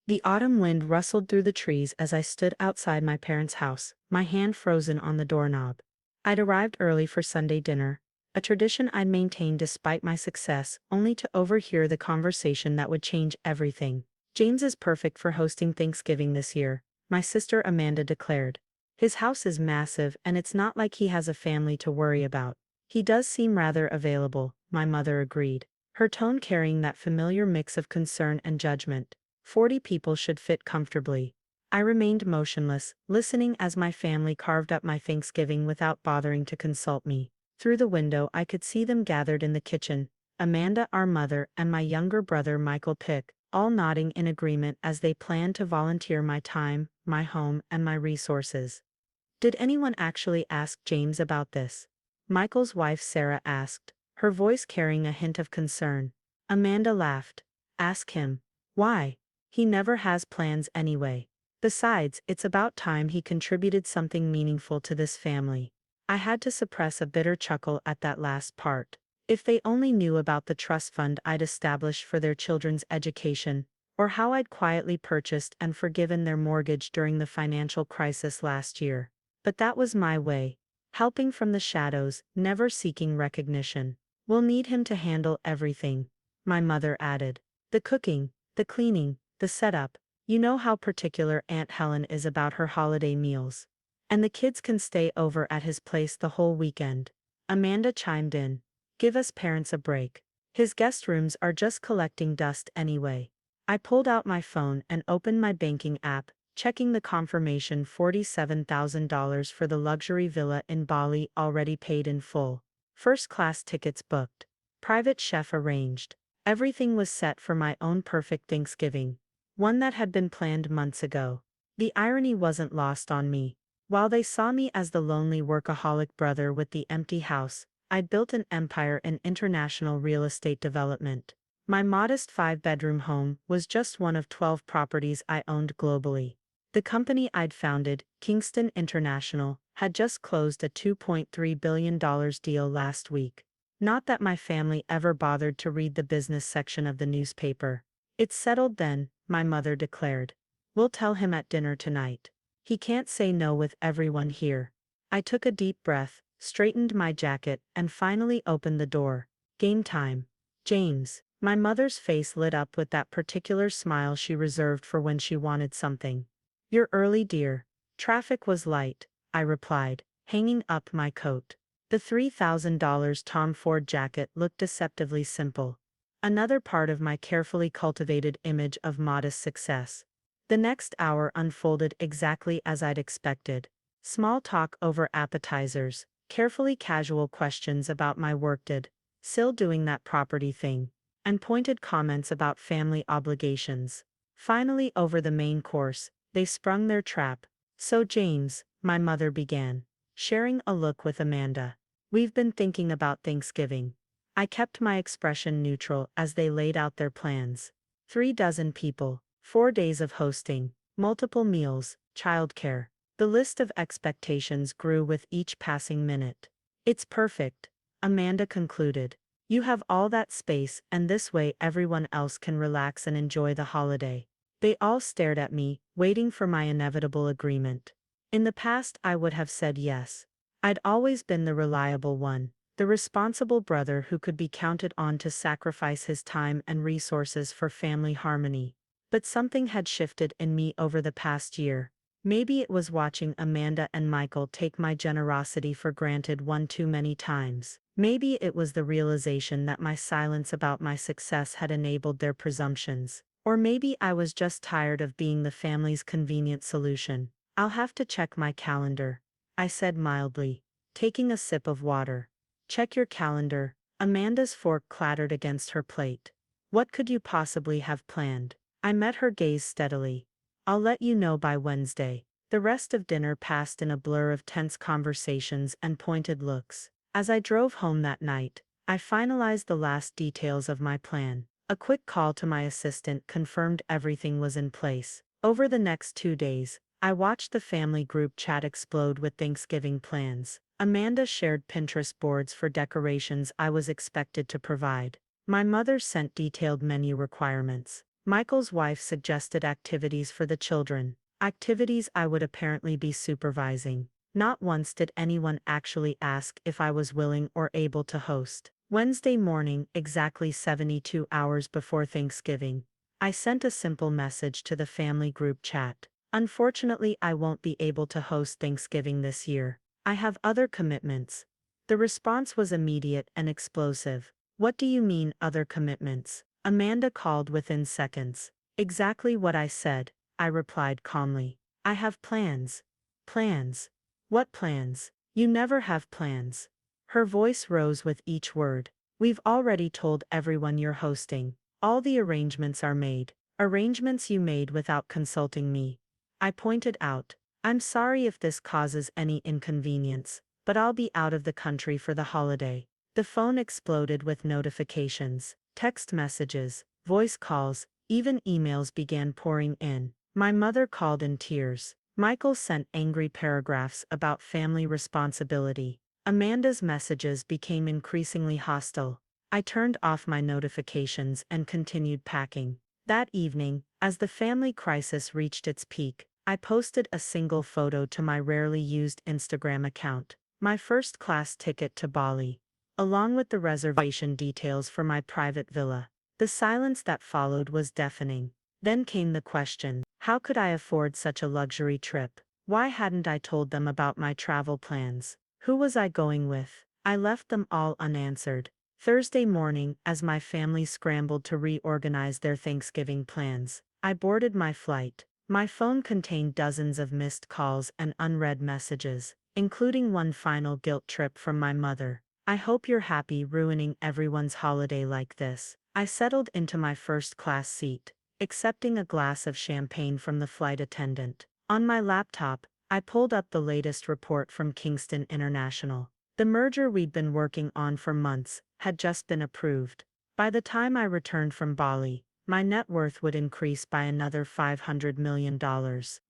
The autumn wind rustled through the trees as I stood outside my parents' house, my hand frozen on the doorknob. I'd arrived early for Sunday dinner, a tradition I'd maintained despite my success, only to overhear the conversation that would change everything. "James is perfect for hosting Thanksgiving this year," my sister Amanda declared. "His house is massive and it's not like he has a family to worry about." "He does seem rather available," my mother agreed, her tone carrying that familiar mix of concern and judgment. 40 people should fit comfortably. I remained motionless, listening as my family carved up my Thanksgiving without bothering to consult me. Through the window I could see them gathered in the kitchen, Amanda, our mother, and my younger brother Michael Pick, all nodding in agreement as they planned to volunteer my time, my home, and my resources. "Did anyone actually ask James about this?" Michael's wife Sarah asked, her voice carrying a hint of concern. Amanda laughed. "Ask him. Why? He never has plans anyway. Besides, it's about time he contributed something meaningful to this family." I had to suppress a bitter chuckle at that last part. If they only knew about the trust fund I'd established for their children's education, or how I'd quietly purchased and forgiven their mortgage during the financial crisis last year. But that was my way. Helping from the shadows, never seeking recognition. "We'll need him to handle everything," my mother added. "The cooking, the cleaning, the setup. You know how particular Aunt Helen is about her holiday meals. And the kids can stay over at his place the whole weekend." Amanda chimed in. "Give us parents a break. His guest rooms are just collecting dust anyway." I pulled out my phone and opened my banking app, checking the confirmation $47,000 for the luxury villa in Bali already paid in full. First-class tickets booked. Private chef arranged. Everything was set for my own perfect Thanksgiving. One that had been planned months ago. The irony wasn't lost on me. While they saw me as the lonely workaholic brother with the empty house, I'd built an empire in international real estate development. My modest 5-bedroom home was just one of 12 properties I owned globally. The company I'd founded, Kingston International, had just closed a $2.3 billion deal last week. Not that my family ever bothered to read the business section of the newspaper. "It's settled then," my mother declared. "We'll tell him at dinner tonight. He can't say no with everyone here." I took a deep breath, straightened my jacket, and finally opened the door. "Game time. James." My mother's face lit up with that particular smile she reserved for when she wanted something. "You're early, dear." "Traffic was light," I replied, hanging up my coat. The $3,000 Tom Ford jacket looked deceptively simple. Another part of my carefully cultivated image of modest success. The next hour unfolded exactly as I'd expected. Small talk over appetizers, carefully casual questions about my work, did still doing that property thing, and pointed comments about family obligations. Finally, over the main course, they sprung their trap. "So James," my mother began, sharing a look with Amanda, "we've been thinking about Thanksgiving." I kept my expression neutral as they laid out their plans. 36 people, 4 days of hosting, multiple meals, childcare. The list of expectations grew with each passing minute. "It's perfect," Amanda concluded. "You have all that space, and this way everyone else can relax and enjoy the holiday." They all stared at me, waiting for my inevitable agreement. In the past I would have said yes. I'd always been the reliable one, the responsible brother who could be counted on to sacrifice his time and resources for family harmony. But something had shifted in me over the past year. Maybe it was watching Amanda and Michael take my generosity for granted one too many times. Maybe it was the realization that my silence about my success had enabled their presumptions. Or maybe I was just tired of being the family's convenient solution. "I'll have to check my calendar," I said mildly, taking a sip of water. "Check your calendar." Amanda's fork clattered against her plate. "What could you possibly have planned?" I met her gaze steadily. "I'll let you know by Wednesday." The rest of dinner passed in a blur of tense conversations and pointed looks. As I drove home that night, I finalized the last details of my plan. A quick call to my assistant confirmed everything was in place. Over the next 2 days, I watched the family group chat explode with Thanksgiving plans. Amanda shared Pinterest boards for decorations I was expected to provide. My mother sent detailed menu requirements. Michael's wife suggested activities for the children, activities I would apparently be supervising. Not once did anyone actually ask if I was willing or able to host. Wednesday morning, exactly 72 hours before Thanksgiving, I sent a simple message to the family group chat. Unfortunately, I won't be able to host Thanksgiving this year. I have other commitments. The response was immediate and explosive. What do you mean, other commitments? Amanda called within seconds. Exactly what I said, I replied calmly. I have plans. Plans. What plans? You never have plans. Her voice rose with each word. We've already told everyone you're hosting. All the arrangements are made. Arrangements you made without consulting me. I pointed out. I'm sorry if this causes any inconvenience, but I'll be out of the country for the holiday. The phone exploded with notifications, text messages, voice calls, even emails began pouring in. My mother called in tears. Michael sent angry paragraphs about family responsibility. Amanda's messages became increasingly hostile. I turned off my notifications and continued packing. That evening, as the family crisis reached its peak, I posted a single photo to my rarely used Instagram account, my first-class ticket to Bali, along with the reservation details for my private villa. The silence that followed was deafening. Then came the question, how could I afford such a luxury trip? Why hadn't I told them about my travel plans? Who was I going with? I left them all unanswered. Thursday morning, as my family scrambled to reorganize their Thanksgiving plans, I boarded my flight. My phone contained dozens of missed calls and unread messages, including one final guilt trip from my mother. I hope you're happy ruining everyone's holiday like this. I settled into my first-class seat, accepting a glass of champagne from the flight attendant. On my laptop, I pulled up the latest report from Kingston International. The merger we'd been working on for months had just been approved. By the time I returned from Bali, my net worth would increase by another $500 million.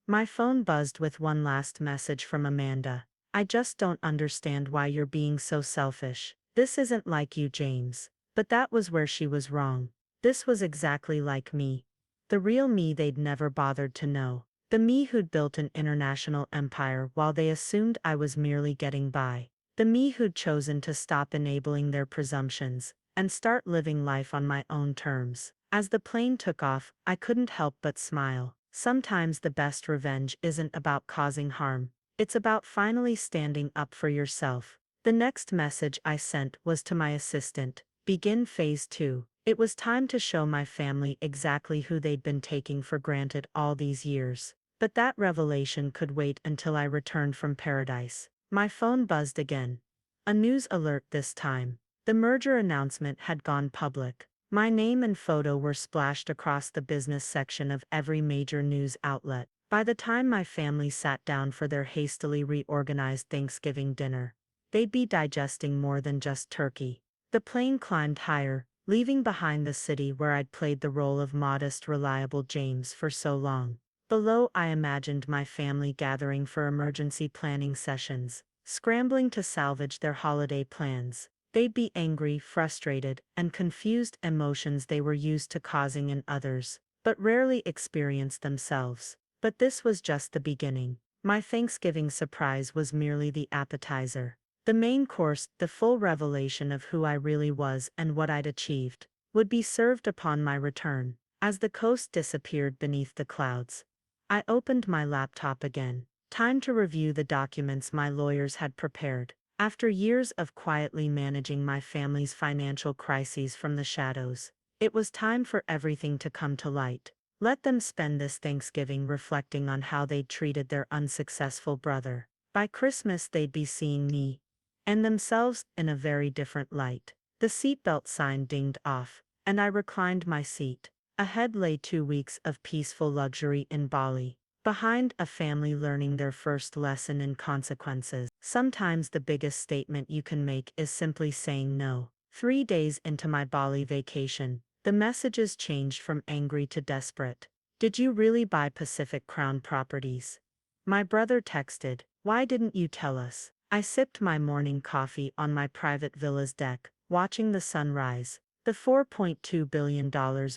My phone buzzed with one last message from Amanda. I just don't understand why you're being so selfish. This isn't like you, James. But that was where she was wrong. This was exactly like me. The real me they'd never bothered to know. The me who'd built an international empire while they assumed I was merely getting by. The me who'd chosen to stop enabling their presumptions and start living life on my own terms. As the plane took off, I couldn't help but smile. Sometimes the best revenge isn't about causing harm. It's about finally standing up for yourself. The next message I sent was to my assistant. Begin phase 2. It was time to show my family exactly who they'd been taking for granted all these years. But that revelation could wait until I returned from paradise. My phone buzzed again. A news alert this time. The merger announcement had gone public. My name and photo were splashed across the business section of every major news outlet. By the time my family sat down for their hastily reorganized Thanksgiving dinner, they'd be digesting more than just turkey. The plane climbed higher, leaving behind the city where I'd played the role of modest, reliable James for so long. Below, I imagined my family gathering for emergency planning sessions, scrambling to salvage their holiday plans. They'd be angry, frustrated, and confused, emotions they were used to causing in others, but rarely experienced themselves. But this was just the beginning. My Thanksgiving surprise was merely the appetizer. The main course, the full revelation of who I really was and what I'd achieved, would be served upon my return. As the coast disappeared beneath the clouds, I opened my laptop again. Time to review the documents my lawyers had prepared. After years of quietly managing my family's financial crises from the shadows, it was time for everything to come to light. Let them spend this Thanksgiving reflecting on how they'd treated their unsuccessful brother. By Christmas, they'd be seeing me and themselves in a very different light. The seatbelt sign dinged off, and I reclined my seat. Ahead lay 2 weeks of peaceful luxury in Bali. Behind, a family learning their first lesson in consequences. Sometimes the biggest statement you can make is simply saying no. 3 days into my Bali vacation, the messages changed from angry to desperate. Did you really buy Pacific Crown properties? My brother texted, why didn't you tell us? I sipped my morning coffee on my private villa's deck, watching the sun rise. The $4.2 billion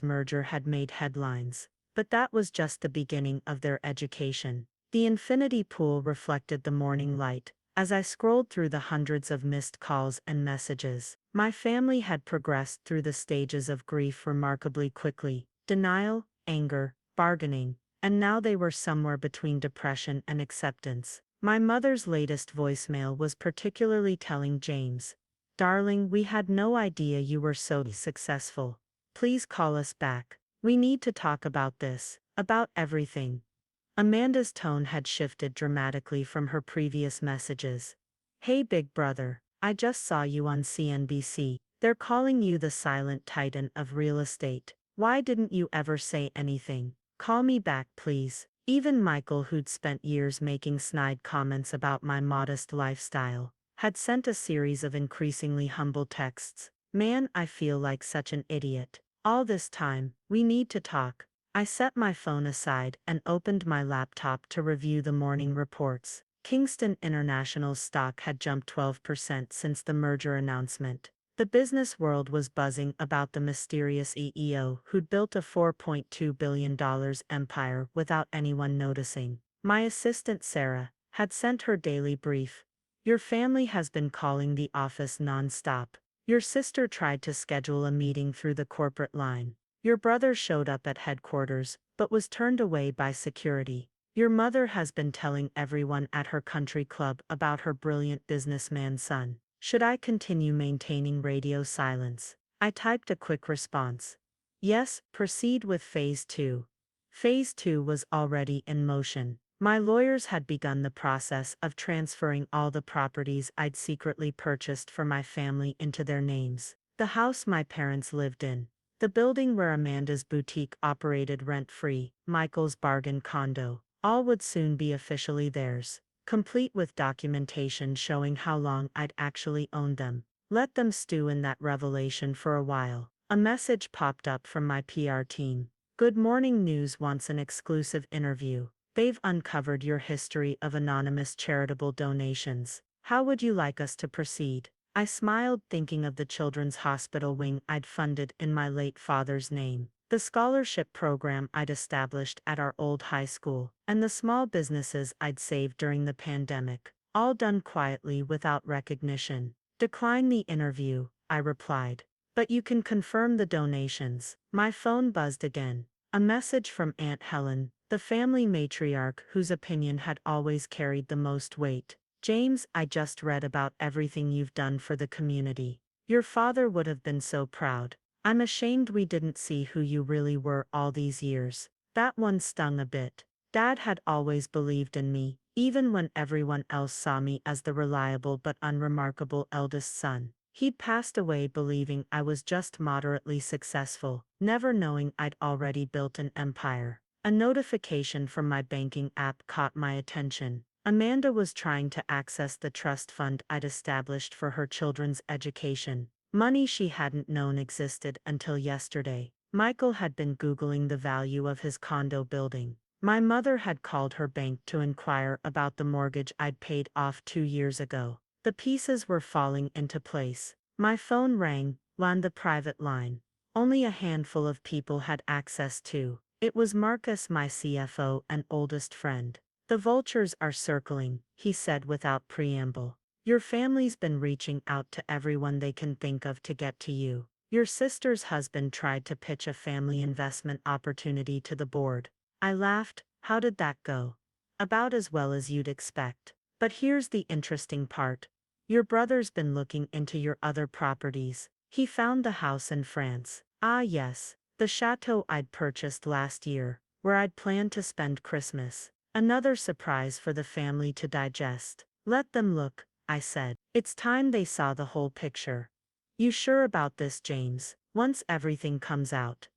merger had made headlines, but that was just the beginning of their education. The infinity pool reflected the morning light. As I scrolled through the hundreds of missed calls and messages, my family had progressed through the stages of grief remarkably quickly: denial, anger, bargaining, and now they were somewhere between depression and acceptance. My mother's latest voicemail was particularly telling: James, darling, we had no idea you were so successful. Please call us back. We need to talk about this, about everything. Amanda's tone had shifted dramatically from her previous messages. Hey big brother, I just saw you on CNBC. They're calling you the silent titan of real estate. Why didn't you ever say anything? Call me back, please. Even Michael, who'd spent years making snide comments about my modest lifestyle, had sent a series of increasingly humble texts. Man, I feel like such an idiot. All this time, we need to talk. I set my phone aside and opened my laptop to review the morning reports. Kingston International's stock had jumped 12% since the merger announcement. The business world was buzzing about the mysterious CEO who'd built a $4.2 billion empire without anyone noticing. My assistant Sarah had sent her daily brief. Your family has been calling the office non-stop. Your sister tried to schedule a meeting through the corporate line. Your brother showed up at headquarters, but was turned away by security. Your mother has been telling everyone at her country club about her brilliant businessman son. Should I continue maintaining radio silence? I typed a quick response. Yes, proceed with Phase 2. Phase 2 was already in motion. My lawyers had begun the process of transferring all the properties I'd secretly purchased for my family into their names. The house my parents lived in, the building where Amanda's boutique operated rent-free, Michael's bargain condo, all would soon be officially theirs, complete with documentation showing how long I'd actually owned them. Let them stew in that revelation for a while. A message popped up from my PR team. Good Morning News wants an exclusive interview. They've uncovered your history of anonymous charitable donations. How would you like us to proceed? I smiled, thinking of the children's hospital wing I'd funded in my late father's name, the scholarship program I'd established at our old high school, and the small businesses I'd saved during the pandemic, all done quietly without recognition. Decline the interview, I replied. But you can confirm the donations. My phone buzzed again. A message from Aunt Helen, the family matriarch whose opinion had always carried the most weight. James, I just read about everything you've done for the community. Your father would have been so proud. I'm ashamed we didn't see who you really were all these years. That one stung a bit. Dad had always believed in me, even when everyone else saw me as the reliable but unremarkable eldest son. He'd passed away believing I was just moderately successful, never knowing I'd already built an empire. A notification from my banking app caught my attention. Amanda was trying to access the trust fund I'd established for her children's education, money she hadn't known existed until yesterday. Michael had been Googling the value of his condo building. My mother had called her bank to inquire about the mortgage I'd paid off 2 years ago. The pieces were falling into place. My phone rang, on the private line. Only a handful of people had access to. It was Marcus, my CFO and oldest friend. The vultures are circling, he said without preamble. Your family's been reaching out to everyone they can think of to get to you. Your sister's husband tried to pitch a family investment opportunity to the board. I laughed. How did that go? About as well as you'd expect. But here's the interesting part. Your brother's been looking into your other properties. He found the house in France. Ah yes, the chateau I'd purchased last year, where I'd planned to spend Christmas. Another surprise for the family to digest. Let them look, I said. It's time they saw the whole picture. You sure about this, James? Once everything comes out.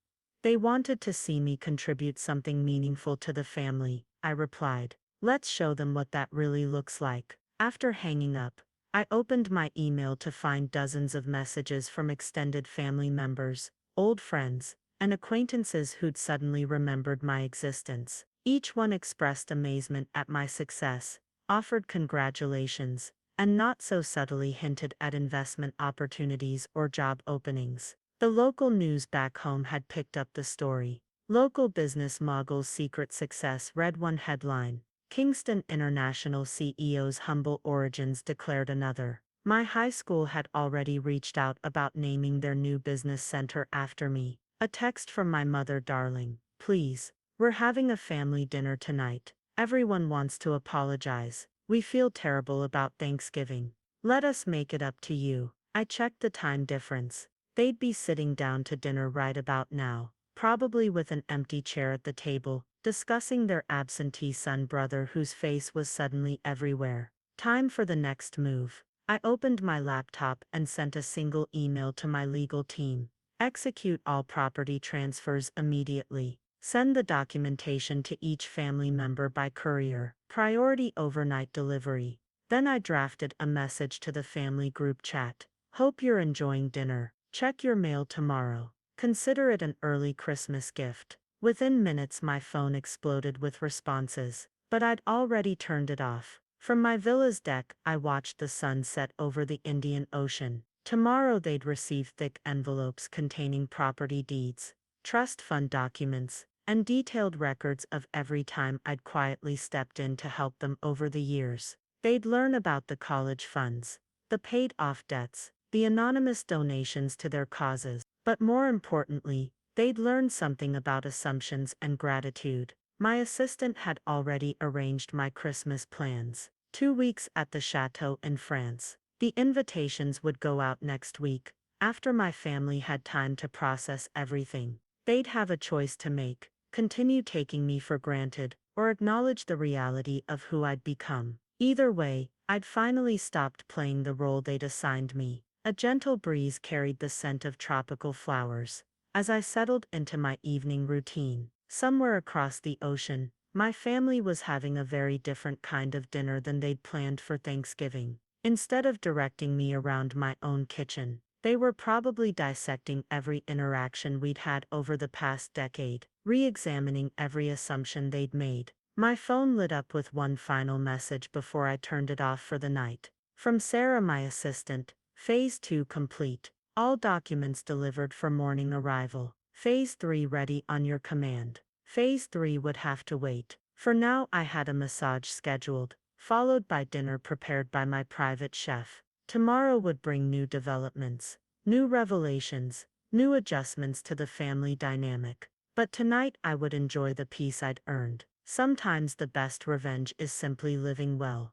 They wanted to see me contribute something meaningful to the family, I replied. Let's show them what that really looks like. After hanging up, I opened my email to find dozens of messages from extended family members, old friends, and acquaintances who'd suddenly remembered my existence. Each one expressed amazement at my success, offered congratulations, and not so subtly hinted at investment opportunities or job openings. The local news back home had picked up the story. Local business mogul's secret success read one headline. Kingston International CEO's humble origins declared another. My high school had already reached out about naming their new business center after me. A text from my mother, darling. Please, we're having a family dinner tonight. Everyone wants to apologize. We feel terrible about Thanksgiving. Let us make it up to you. I checked the time difference. They'd be sitting down to dinner right about now, probably with an empty chair at the table, discussing their absentee son brother whose face was suddenly everywhere. Time for the next move. I opened my laptop and sent a single email to my legal team. Execute all property transfers immediately. Send the documentation to each family member by courier. Priority overnight delivery. Then I drafted a message to the family group chat. Hope you're enjoying dinner. Check your mail tomorrow. Consider it an early Christmas gift. Within minutes my phone exploded with responses, but I'd already turned it off. From my villa's deck I watched the sun set over the Indian Ocean. Tomorrow they'd receive thick envelopes containing property deeds, trust fund documents, and detailed records of every time I'd quietly stepped in to help them over the years. They'd learn about the college funds, the paid-off debts, the anonymous donations to their causes, but more importantly, they'd learn something about assumptions and gratitude. My assistant had already arranged my Christmas plans. 2 weeks at the chateau in France. The invitations would go out next week, after my family had time to process everything. They'd have a choice to make: continue taking me for granted, or acknowledge the reality of who I'd become. Either way, I'd finally stopped playing the role they'd assigned me. A gentle breeze carried the scent of tropical flowers. As I settled into my evening routine, somewhere across the ocean, my family was having a very different kind of dinner than they'd planned for Thanksgiving. Instead of directing me around my own kitchen, they were probably dissecting every interaction we'd had over the past decade, re-examining every assumption they'd made. My phone lit up with one final message before I turned it off for the night. From Sarah, my assistant. Phase 2 complete. All documents delivered for morning arrival. Phase 3 ready on your command. Phase 3 would have to wait. For now I had a massage scheduled, followed by dinner prepared by my private chef. Tomorrow would bring new developments, new revelations, new adjustments to the family dynamic. But tonight I would enjoy the peace I'd earned. Sometimes the best revenge is simply living well.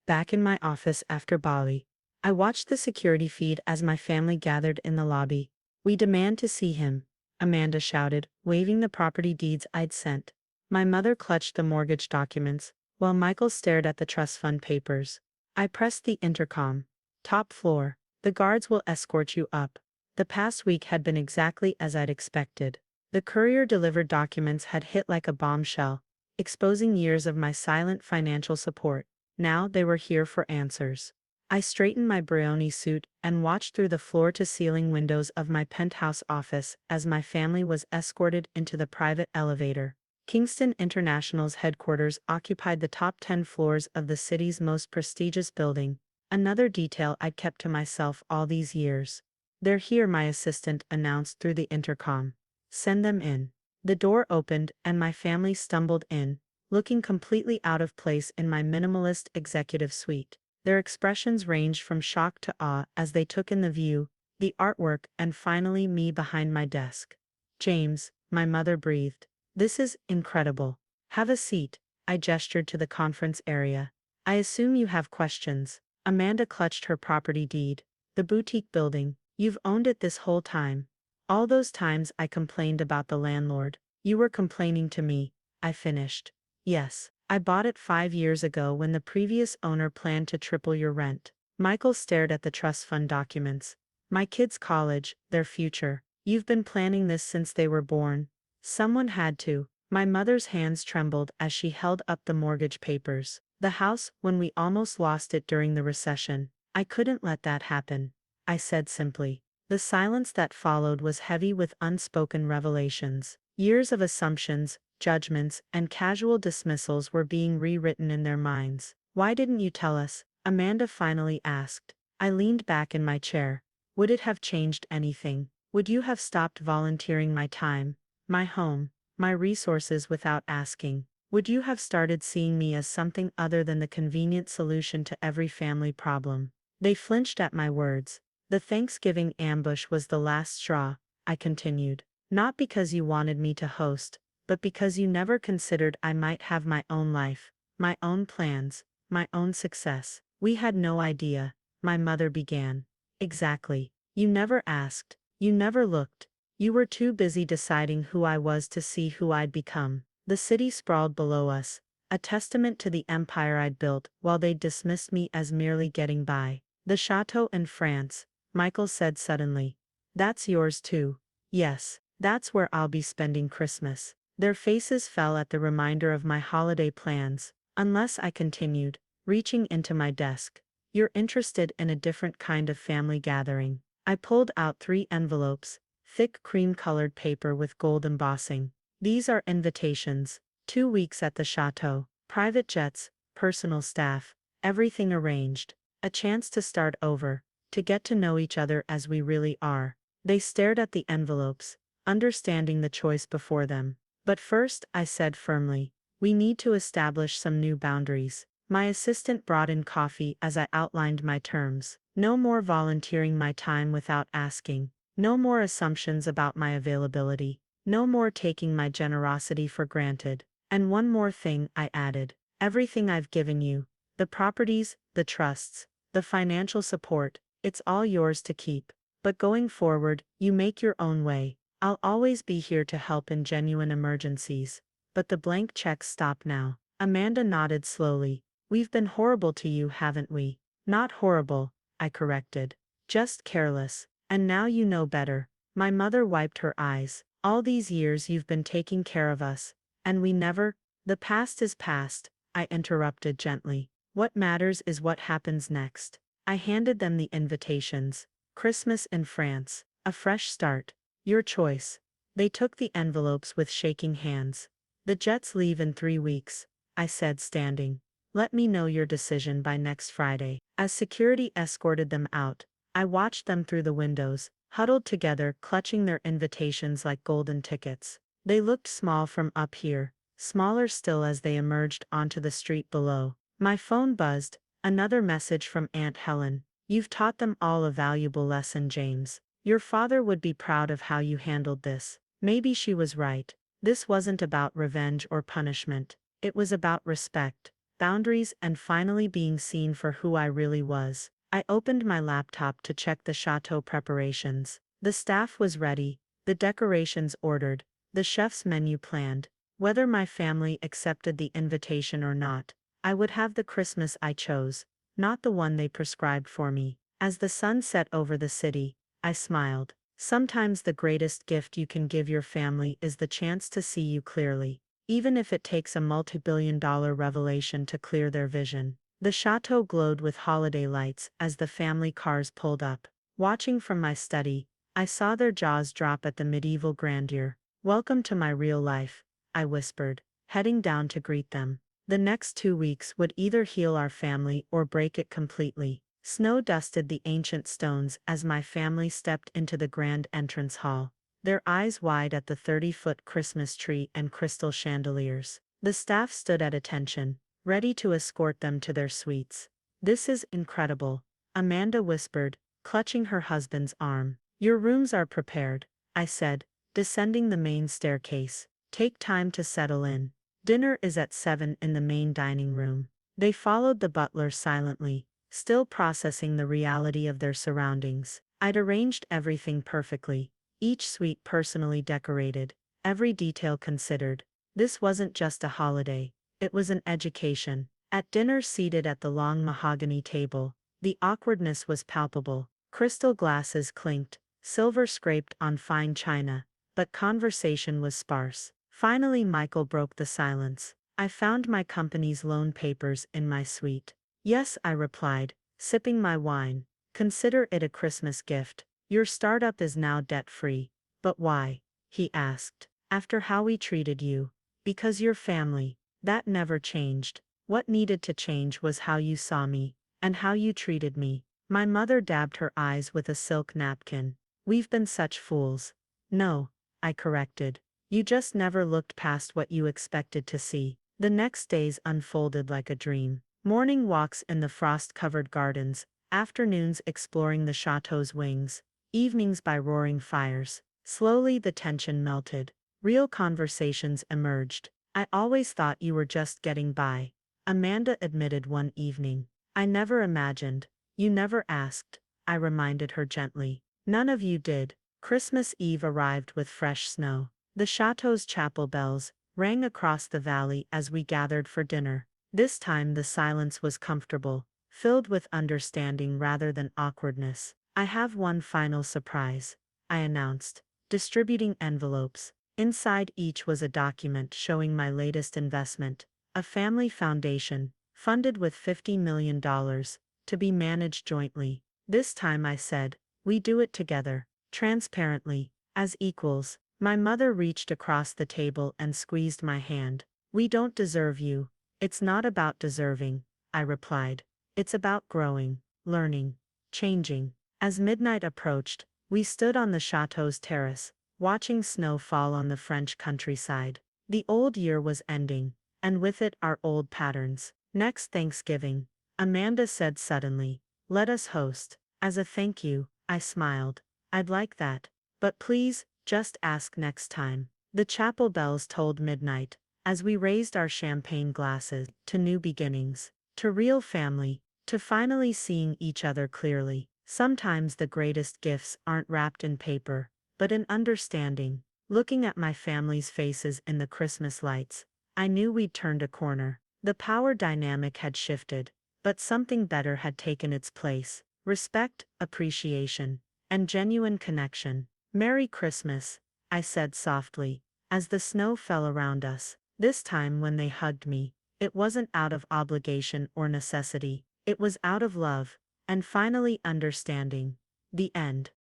Back in my office after Bali, I watched the security feed as my family gathered in the lobby. "We demand to see him," Amanda shouted, waving the property deeds I'd sent. My mother clutched the mortgage documents, while Michael stared at the trust fund papers. I pressed the intercom. "Top floor. The guards will escort you up." The past week had been exactly as I'd expected. The courier-delivered documents had hit like a bombshell, exposing years of my silent financial support. Now they were here for answers. I straightened my Brioni suit and watched through the floor-to-ceiling windows of my penthouse office as my family was escorted into the private elevator. Kingston International's headquarters occupied the top 10 floors of the city's most prestigious building, another detail I'd kept to myself all these years. "They're here," my assistant announced through the intercom. "Send them in." The door opened and my family stumbled in, looking completely out of place in my minimalist executive suite. Their expressions ranged from shock to awe as they took in the view, the artwork, and finally me behind my desk. "James," my mother breathed. "This is incredible. Have a seat." I gestured to the conference area. "I assume you have questions." Amanda clutched her property deed. "The boutique building. You've owned it this whole time." "All those times I complained about the landlord. You were complaining to me," I finished. "Yes. I bought it 5 years ago when the previous owner planned to triple your rent." Michael stared at the trust fund documents. "My kids' college, their future. You've been planning this since they were born." "Someone had to." My mother's hands trembled as she held up the mortgage papers. "The house, when we almost lost it during the recession. I couldn't let that happen," I said simply. The silence that followed was heavy with unspoken revelations. Years of assumptions, judgments, and casual dismissals were being rewritten in their minds. "Why didn't you tell us?" Amanda finally asked. I leaned back in my chair. Would it have changed anything? Would you have stopped volunteering my time, my home, my resources without asking? Would you have started seeing me as something other than the convenient solution to every family problem? They flinched at my words. The Thanksgiving ambush was the last straw, I continued. Not because you wanted me to host, but because you never considered I might have my own life, my own plans, my own success. We had no idea, my mother began. Exactly. You never asked. You never looked. You were too busy deciding who I was to see who I'd become. The city sprawled below us, a testament to the empire I'd built while they dismissed me as merely getting by. The chateau in France, Michael said suddenly. That's yours too. Yes, that's where I'll be spending Christmas. Their faces fell at the reminder of my holiday plans, unless I continued, reaching into my desk. You're interested in a different kind of family gathering. I pulled out 3 envelopes, thick cream-colored paper with gold embossing. These are invitations, 2 weeks at the chateau, private jets, personal staff, everything arranged. A chance to start over, to get to know each other as we really are. They stared at the envelopes, understanding the choice before them. But first, I said firmly, we need to establish some new boundaries. My assistant brought in coffee as I outlined my terms. No more volunteering my time without asking. No more assumptions about my availability. No more taking my generosity for granted. And one more thing, I added. Everything I've given you, the properties, the trusts, the financial support, it's all yours to keep. But going forward, you make your own way. I'll always be here to help in genuine emergencies. But the blank checks stop now. Amanda nodded slowly. We've been horrible to you, haven't we? Not horrible, I corrected. Just careless. And now you know better. My mother wiped her eyes. All these years you've been taking care of us. And we never. The past is past, I interrupted gently. What matters is what happens next. I handed them the invitations. Christmas in France. A fresh start. Your choice. They took the envelopes with shaking hands. The jets leave in 3 weeks, I said, standing. Let me know your decision by next Friday. As security escorted them out, I watched them through the windows, huddled together, clutching their invitations like golden tickets. They looked small from up here, smaller still as they emerged onto the street below. My phone buzzed, another message from Aunt Helen. You've taught them all a valuable lesson, James. Your father would be proud of how you handled this. Maybe she was right. This wasn't about revenge or punishment. It was about respect, boundaries, and finally being seen for who I really was. I opened my laptop to check the chateau preparations. The staff was ready, the decorations ordered, the chef's menu planned. Whether my family accepted the invitation or not, I would have the Christmas I chose, not the one they prescribed for me. As the sun set over the city, I smiled. Sometimes the greatest gift you can give your family is the chance to see you clearly, even if it takes a multi-billion-dollar revelation to clear their vision. The chateau glowed with holiday lights as the family cars pulled up. Watching from my study, I saw their jaws drop at the medieval grandeur. Welcome to my real life, I whispered, heading down to greet them. The next 2 weeks would either heal our family or break it completely. Snow dusted the ancient stones as my family stepped into the grand entrance hall, their eyes wide at the 30-foot Christmas tree and crystal chandeliers. The staff stood at attention, ready to escort them to their suites. This is incredible, Amanda whispered, clutching her husband's arm. Your rooms are prepared, I said, descending the main staircase. Take time to settle in. Dinner is at 7 in the main dining room. They followed the butler silently, still processing the reality of their surroundings. I'd arranged everything perfectly, each suite personally decorated, every detail considered. This wasn't just a holiday, it was an education. At dinner, seated at the long mahogany table, the awkwardness was palpable. Crystal glasses clinked, silver scraped on fine china, but conversation was sparse. Finally, Michael broke the silence. I found my company's loan papers in my suite. Yes, I replied, sipping my wine. Consider it a Christmas gift. Your startup is now debt-free. But why? He asked. After how we treated you. Because you're family. That never changed. What needed to change was how you saw me, and how you treated me. My mother dabbed her eyes with a silk napkin. We've been such fools. No, I corrected. You just never looked past what you expected to see. The next days unfolded like a dream. Morning walks in the frost-covered gardens, afternoons exploring the chateau's wings, evenings by roaring fires. Slowly the tension melted. Real conversations emerged. I always thought you were just getting by, Amanda admitted one evening. I never imagined. You never asked, I reminded her gently. None of you did. Christmas Eve arrived with fresh snow. The chateau's chapel bells rang across the valley as we gathered for dinner. This time the silence was comfortable, filled with understanding rather than awkwardness. I have one final surprise, I announced, distributing envelopes. Inside each was a document showing my latest investment, a family foundation, funded with $50 million, to be managed jointly. This time I said, we do it together, transparently, as equals. My mother reached across the table and squeezed my hand. We don't deserve you. It's not about deserving, I replied. It's about growing, learning, changing. As midnight approached, we stood on the chateau's terrace, watching snow fall on the French countryside. The old year was ending, and with it our old patterns. Next Thanksgiving, Amanda said suddenly, let us host. As a thank you, I smiled. I'd like that. But please, just ask next time. The chapel bells tolled midnight, as we raised our champagne glasses to new beginnings, to real family, to finally seeing each other clearly. Sometimes the greatest gifts aren't wrapped in paper, but in understanding. Looking at my family's faces in the Christmas lights, I knew we'd turned a corner. The power dynamic had shifted, but something better had taken its place. Respect, appreciation, and genuine connection. Merry Christmas, I said softly, as the snow fell around us. This time when they hugged me, it wasn't out of obligation or necessity. It was out of love, and finally understanding. The end.